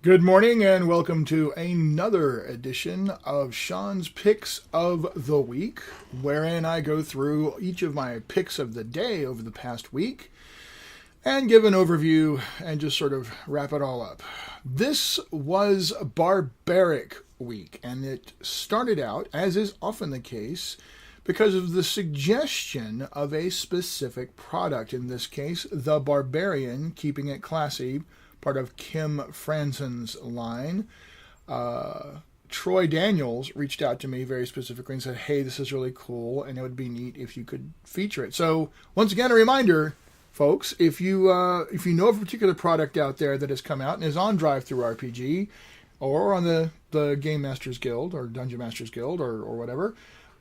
Good morning and welcome to another edition of Sean's Picks of the Week, wherein I go through each of my picks of the day over the past week and give an overview and just sort of wrap it all up. This was Barbaric week, and it started out, as is often the case, because of the suggestion of a specific product, in this case, the Barbarian, keeping it classy, part of Kim Franzen's line. Troy Daniels reached out to me very specifically and said, hey, this is really cool, and it would be neat if you could feature it. So, once again, a reminder, folks, if you know of a particular product out there that has come out and is on Drive-Thru-RPG, or on the Game Masters Guild, or Dungeon Masters Guild, or whatever,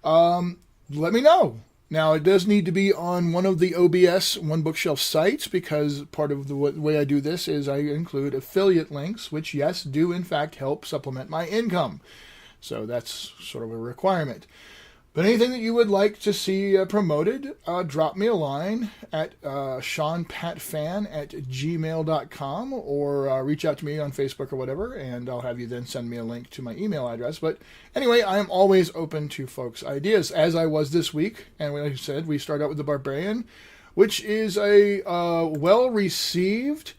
let me know. Now, it does need to be on one of the OBS One Bookshelf sites, because part of the way I do this is I include affiliate links, which, yes, do in fact help supplement my income. So that's sort of a requirement. But anything that you would like to see promoted, drop me a line at seanpatfan@gmail.com, or reach out to me on Facebook or whatever, and I'll have you then send me a link to my email address. But anyway, I am always open to folks' ideas, as I was this week. And like I said, we start out with the Barbarian, which is a well-received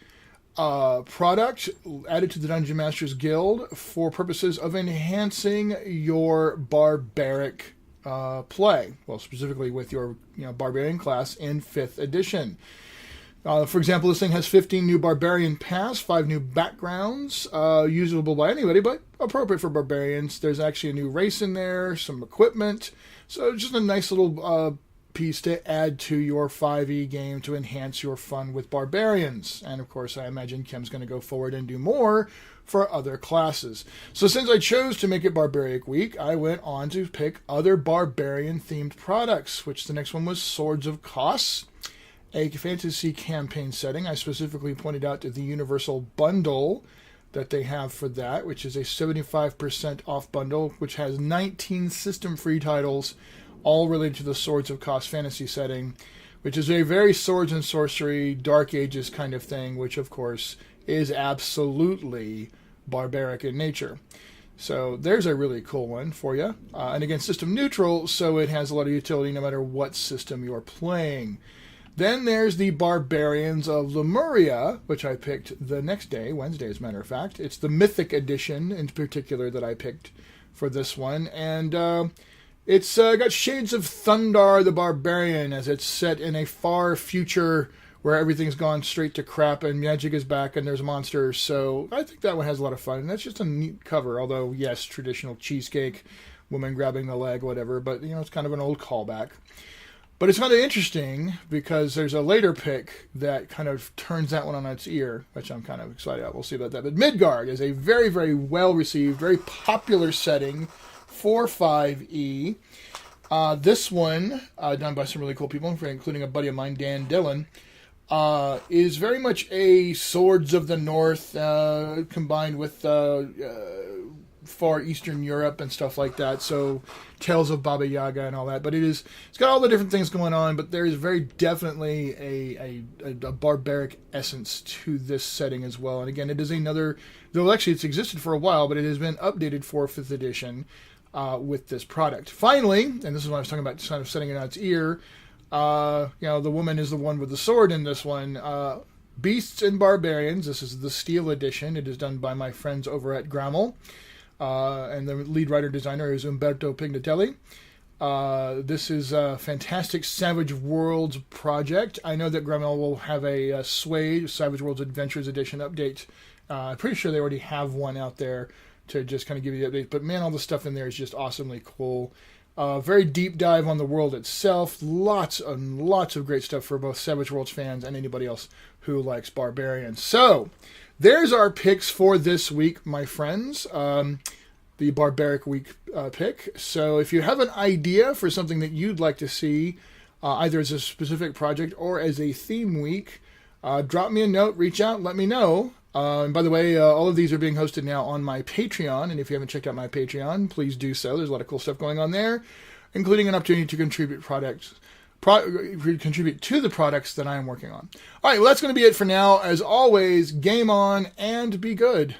product added to the Dungeon Masters Guild for purposes of enhancing your barbaric play, well, specifically with your Barbarian class in 5th edition. For example, this thing has 15 new Barbarian paths, 5 new backgrounds, usable by anybody, but appropriate for Barbarians. There's actually a new race in there, some equipment, so just a nice little piece to add to your 5e game to enhance your fun with Barbarians. And of course, I imagine Kim's going to go forward and do more for other classes. So since I chose to make it Barbaric Week, I went on to pick other Barbarian-themed products, which the next one was Swords of Kos, a fantasy campaign setting. I specifically pointed out to the Universal bundle that they have for that, which is a 75% off bundle, which has 19 system-free titles, all related to the Swords of Kos fantasy setting, which is a very swords and sorcery, Dark Ages kind of thing, which of course is absolutely barbaric in nature. So there's a really cool one for you. And again, system neutral, so it has a lot of utility no matter what system you're playing. Then there's the Barbarians of Lemuria, which I picked the next day, Wednesday as a matter of fact. It's the Mythic edition in particular that I picked for this one. And it's got shades of Thundar the Barbarian, as it's set in a far future where everything's gone straight to crap and magic is back and there's monsters. So I think that one has a lot of fun. And that's just a neat cover, although, yes, traditional cheesecake, woman grabbing the leg, whatever. But, it's kind of an old callback. But it's kind of interesting because there's a later pick that kind of turns that one on its ear, which I'm kind of excited about. We'll see about that. But Midgard is a very, very well-received, very popular setting for 5e. This one, done by some really cool people, including a buddy of mine, Dan Dillon, is very much a Swords of the North combined with far Eastern Europe and stuff like that. So Tales of Baba Yaga and all that. But it's got all the different things going on, but there is very definitely a barbaric essence to this setting as well. And again, it is another, though actually it's existed for a while, but it has been updated for 5th edition with this product. Finally, and this is what I was talking about, kind of setting it on its ear, the woman is the one with the sword in this one. Beasts and Barbarians. This is the Steel edition. It is done by my friends over at Grammel. And the lead writer designer is Umberto Pignatelli. This is a fantastic Savage Worlds project. I know that Grammel will have a Sway Savage Worlds Adventures Edition update. I'm pretty sure they already have one out there to just kind of give you the update. But man, all the stuff in there is just awesomely cool. Very deep dive on the world itself. Lots and lots of great stuff for both Savage Worlds fans and anybody else who likes Barbarian. So, there's our picks for this week, my friends. The Barbaric Week pick. So, if you have an idea for something that you'd like to see, either as a specific project or as a theme week, drop me a note, reach out, let me know. And by the way, all of these are being hosted now on my Patreon, and if you haven't checked out my Patreon, please do so. There's a lot of cool stuff going on there, including an opportunity to contribute contribute to the products that I am working on. All right, well, that's going to be it for now. As always, game on and be good.